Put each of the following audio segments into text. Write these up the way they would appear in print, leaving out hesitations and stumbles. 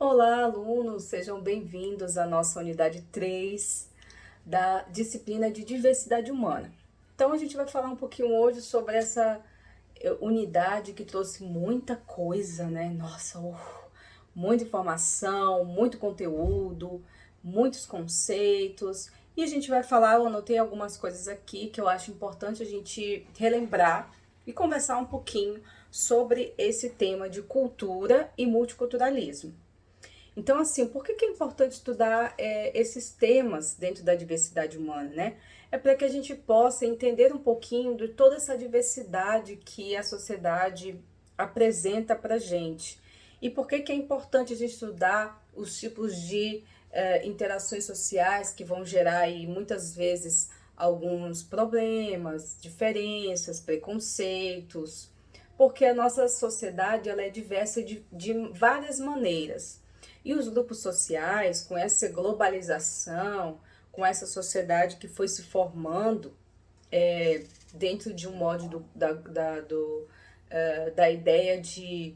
Olá, alunos, sejam bem-vindos à nossa unidade 3 da disciplina de diversidade humana. Então, a gente vai falar um pouquinho hoje sobre essa unidade que trouxe muita coisa, né? Nossa, muita informação, muito conteúdo, muitos conceitos. E a gente vai falar, eu anotei algumas coisas aqui que eu acho importante a gente relembrar e conversar um pouquinho sobre esse tema de cultura e multiculturalismo. Então, assim, por que é importante estudar esses temas dentro da diversidade humana, né? É para que a gente possa entender um pouquinho de toda essa diversidade que a sociedade apresenta para a gente. E por que é importante a gente estudar os tipos de interações sociais que vão gerar aí, muitas vezes, alguns problemas, diferenças, preconceitos, porque a nossa sociedade ela é diversa de várias maneiras. E os grupos sociais, com essa globalização, com essa sociedade que foi se formando dentro de um modo da ideia de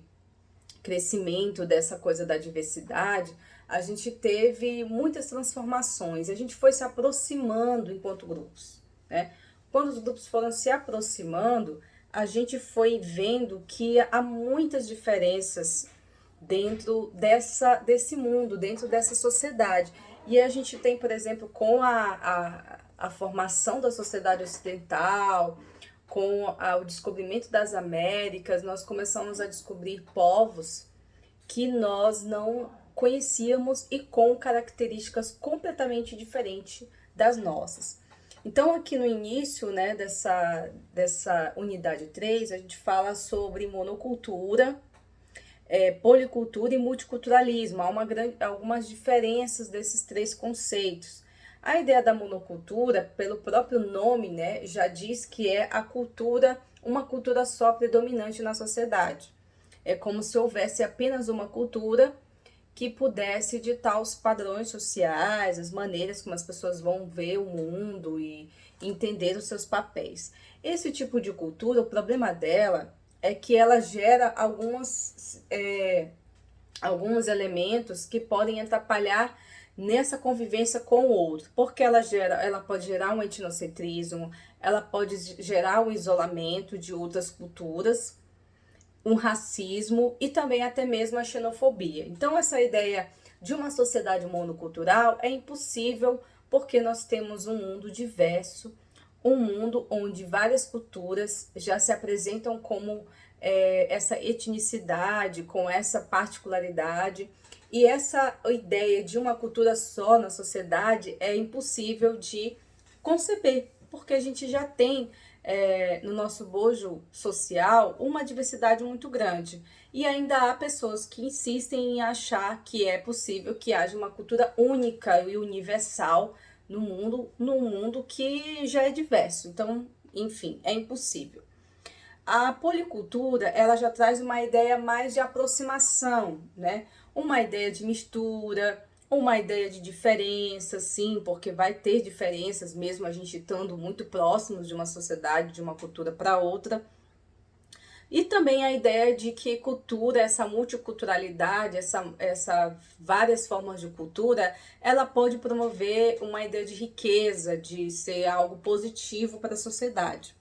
crescimento dessa coisa da diversidade, a gente teve muitas transformações, a gente foi se aproximando enquanto grupos, né? Quando os grupos foram se aproximando, a gente foi vendo que há muitas diferenças dentro desse mundo, dentro dessa sociedade. E a gente tem, por exemplo, com a formação da sociedade ocidental, com o descobrimento das Américas, nós começamos a descobrir povos que nós não conhecíamos e com características completamente diferentes das nossas. Então, aqui no início, né, dessa unidade 3, a gente fala sobre monocultura, policultura e multiculturalismo. Há algumas diferenças desses três conceitos. A ideia da monocultura, pelo próprio nome, né, já diz que é a cultura, uma cultura só predominante na sociedade. É como se houvesse apenas uma cultura que pudesse ditar os padrões sociais, as maneiras como as pessoas vão ver o mundo e entender os seus papéis. Esse tipo de cultura, o problema dela é que ela gera alguns elementos que podem atrapalhar nessa convivência com o outro, porque ela pode gerar um etnocentrismo, ela pode gerar um isolamento de outras culturas, um racismo e também até mesmo a xenofobia. Então, essa ideia de uma sociedade monocultural é impossível porque nós temos um mundo diverso, um mundo onde várias culturas já se apresentam como essa etnicidade, com essa particularidade. E essa ideia de uma cultura só na sociedade é impossível de conceber, porque a gente já tem no nosso bojo social uma diversidade muito grande. E ainda há pessoas que insistem em achar que é possível que haja uma cultura única e universal num mundo que já é diverso. Então, enfim, é impossível. A policultura, ela já traz uma ideia mais de aproximação, né? Uma ideia de mistura, uma ideia de diferença, sim, porque vai ter diferenças mesmo a gente estando muito próximos de uma sociedade, de uma cultura para outra. E também a ideia de que cultura, essa multiculturalidade, essa várias formas de cultura, ela pode promover uma ideia de riqueza, de ser algo positivo para a sociedade.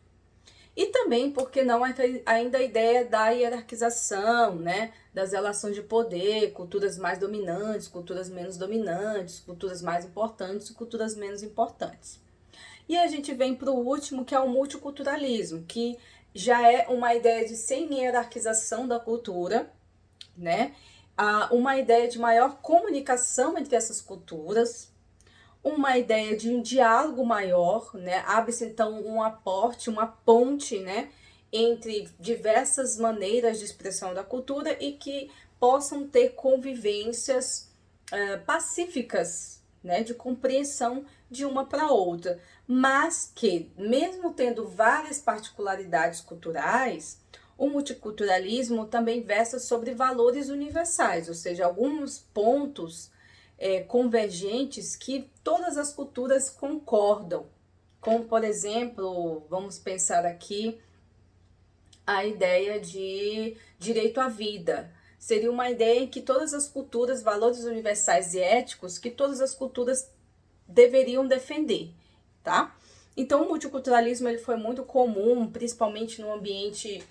E também, porque não, ainda a ideia da hierarquização, né? Das relações de poder, culturas mais dominantes, culturas menos dominantes, culturas mais importantes e culturas menos importantes. E a gente vem para o último, que é o multiculturalismo, que já é uma ideia de sem hierarquização da cultura, né? Uma ideia de maior comunicação entre essas culturas, uma ideia de um diálogo maior, né? Abre-se então um aporte, uma ponte, né? Entre diversas maneiras de expressão da cultura e que possam ter convivências pacíficas, né? De compreensão de uma para outra, mas que, mesmo tendo várias particularidades culturais, o multiculturalismo também versa sobre valores universais, ou seja, alguns pontos convergentes que todas as culturas concordam, como, por exemplo, vamos pensar aqui a ideia de direito à vida. seria uma ideia em que todas as culturas, valores universais e éticos, que todas as culturas deveriam defender, tá? Então, o multiculturalismo ele foi muito comum, principalmente no ambiente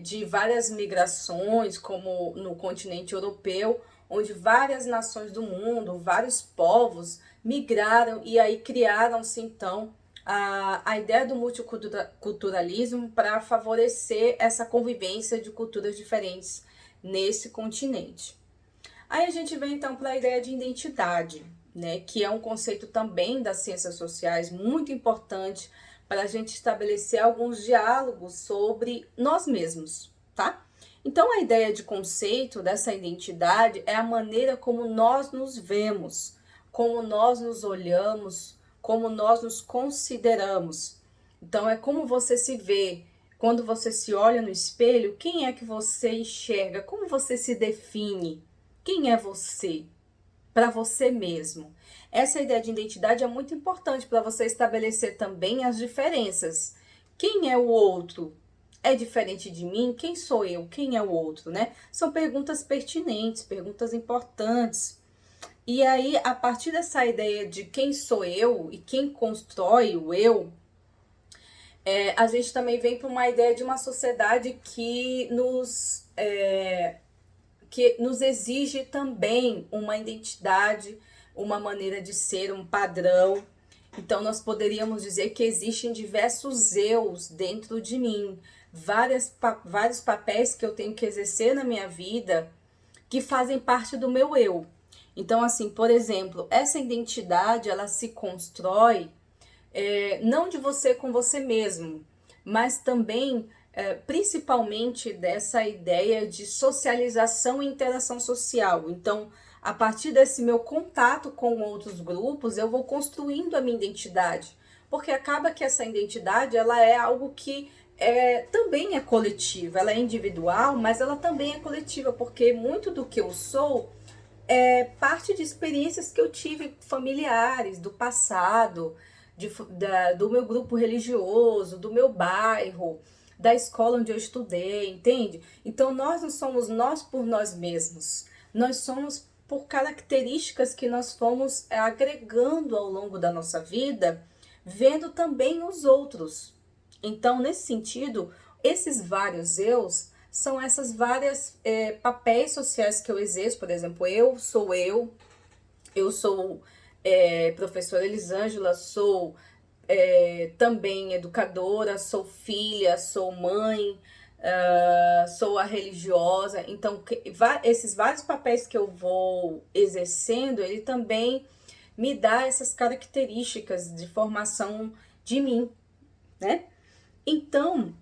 de várias migrações, como no continente europeu, onde várias nações do mundo, vários povos migraram e aí criaram-se, então, a ideia do multiculturalismo para favorecer essa convivência de culturas diferentes nesse continente. Aí a gente vem, então, para a ideia de identidade, né, que é um conceito também das ciências sociais muito importante para a gente estabelecer alguns diálogos sobre nós mesmos, tá? Então, a ideia de conceito dessa identidade é a maneira como nós nos vemos, como nós nos olhamos, como nós nos consideramos. Então, é como você se vê. Quando você se olha no espelho, quem é que você enxerga? Como você se define? Quem é você? Para você mesmo. Essa ideia de identidade é muito importante para você estabelecer também as diferenças. Quem é o outro? É diferente de mim? Quem sou eu? Quem é o outro, né? São perguntas pertinentes, perguntas importantes. E aí, a partir dessa ideia de quem sou eu e quem constrói o eu, a gente também vem para uma ideia de uma sociedade que nos exige também uma identidade, uma maneira de ser, um padrão. Então, nós poderíamos dizer que existem diversos eus dentro de mim, vários papéis que eu tenho que exercer na minha vida que fazem parte do meu eu. Então, assim, por exemplo, essa identidade, ela se constrói não de você com você mesmo, mas também principalmente dessa ideia de socialização e interação social. Então, a partir desse meu contato com outros grupos, eu vou construindo a minha identidade, porque acaba que essa identidade ela é algo que também é coletiva, ela é individual, mas ela também é coletiva, porque muito do que eu sou é parte de experiências que eu tive familiares, do passado, do meu grupo religioso, do meu bairro, da escola onde eu estudei, entende? Então, nós não somos nós por nós mesmos. Nós somos por características que nós fomos agregando ao longo da nossa vida, vendo também os outros. Então, nesse sentido, esses vários eus são essas várias papéis sociais que eu exerço. Por exemplo, eu sou professora Elisângela, sou também educadora, sou filha, sou mãe, sou a religiosa. Então, esses vários papéis que eu vou exercendo, ele também me dá essas características de formação de mim, né? Então,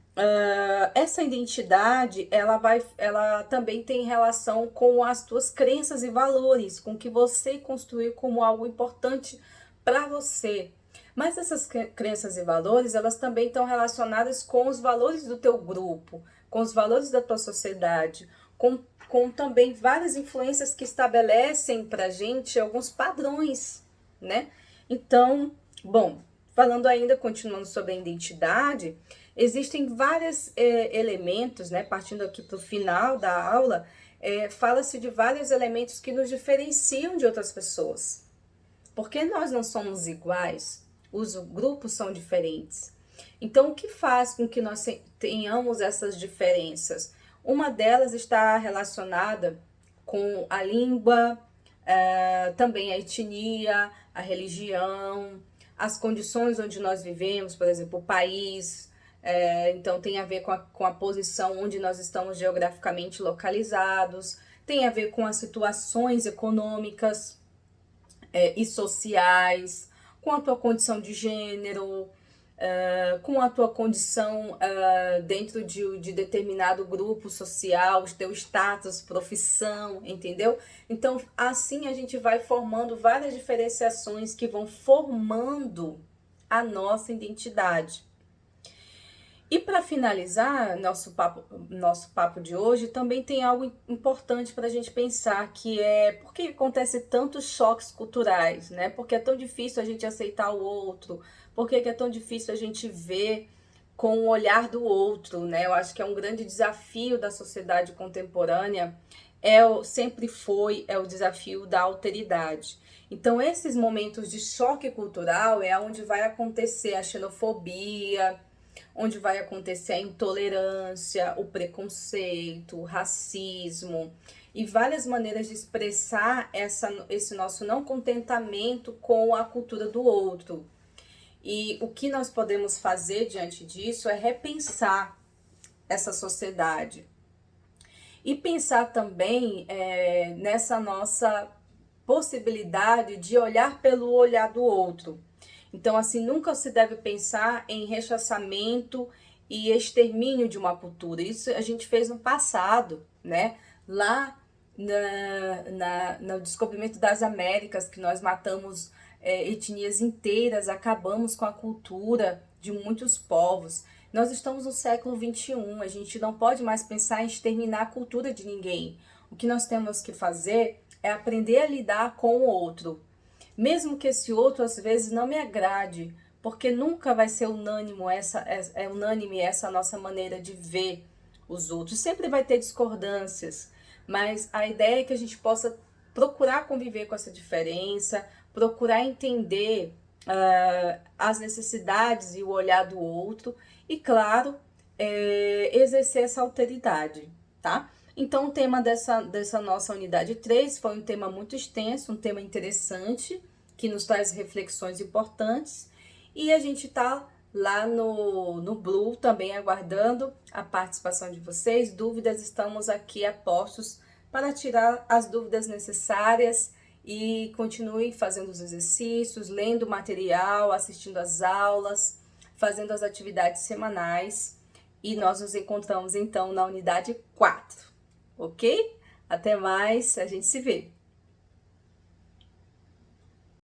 essa identidade, ela também tem relação com as tuas crenças e valores, com o que você construiu como algo importante para você. Mas essas crenças e valores, elas também estão relacionadas com os valores do teu grupo, com os valores da tua sociedade, com também várias influências que estabelecem pra gente alguns padrões, né? Então, bom, falando ainda, continuando sobre a identidade, existem vários elementos, né? Partindo aqui para o final da aula, fala-se de vários elementos que nos diferenciam de outras pessoas. Porque nós não somos iguais, os grupos são diferentes. Então, o que faz com que nós tenhamos essas diferenças? Uma delas está relacionada com a língua, também a etnia, a religião, as condições onde nós vivemos, por exemplo, o país. Então, tem a ver com a posição onde nós estamos geograficamente localizados, tem a ver com as situações econômicas e sociais, com a tua condição de gênero, com a tua condição dentro de determinado grupo social, teu status, profissão, entendeu? Então, assim a gente vai formando várias diferenciações que vão formando a nossa identidade. E para finalizar nosso papo de hoje, também tem algo importante para a gente pensar, que é por que acontece tantos choques culturais, né? Porque é tão difícil a gente aceitar o outro, por que é tão difícil a gente ver com o olhar do outro, né? Eu acho que é um grande desafio da sociedade contemporânea, sempre foi, o desafio da alteridade. Então, esses momentos de choque cultural é onde vai acontecer a xenofobia, onde vai acontecer a intolerância, o preconceito, o racismo e várias maneiras de expressar esse nosso não contentamento com a cultura do outro. E o que nós podemos fazer diante disso é repensar essa sociedade. E pensar também nessa nossa possibilidade de olhar pelo olhar do outro. Então, assim, nunca se deve pensar em rechaçamento e extermínio de uma cultura. Isso a gente fez no passado, né? Lá no descobrimento das Américas, que nós matamos etnias inteiras, acabamos com a cultura de muitos povos. Nós estamos no século XXI, a gente não pode mais pensar em exterminar a cultura de ninguém. O que nós temos que fazer é aprender a lidar com o outro. Mesmo que esse outro às vezes não me agrade, porque nunca vai ser unânime essa nossa maneira de ver os outros. Sempre vai ter discordâncias, mas a ideia é que a gente possa procurar conviver com essa diferença, procurar entender as necessidades e o olhar do outro e, claro, exercer essa alteridade, tá? Então, o tema dessa nossa unidade 3 foi um tema muito extenso, um tema interessante, que nos traz reflexões importantes, e a gente tá lá no Blue também aguardando a participação de vocês. Dúvidas, estamos aqui a postos para tirar as dúvidas necessárias e continue fazendo os exercícios, lendo o material, assistindo às aulas, fazendo as atividades semanais, e nós nos encontramos então na unidade 4, ok? Até mais, a gente se vê!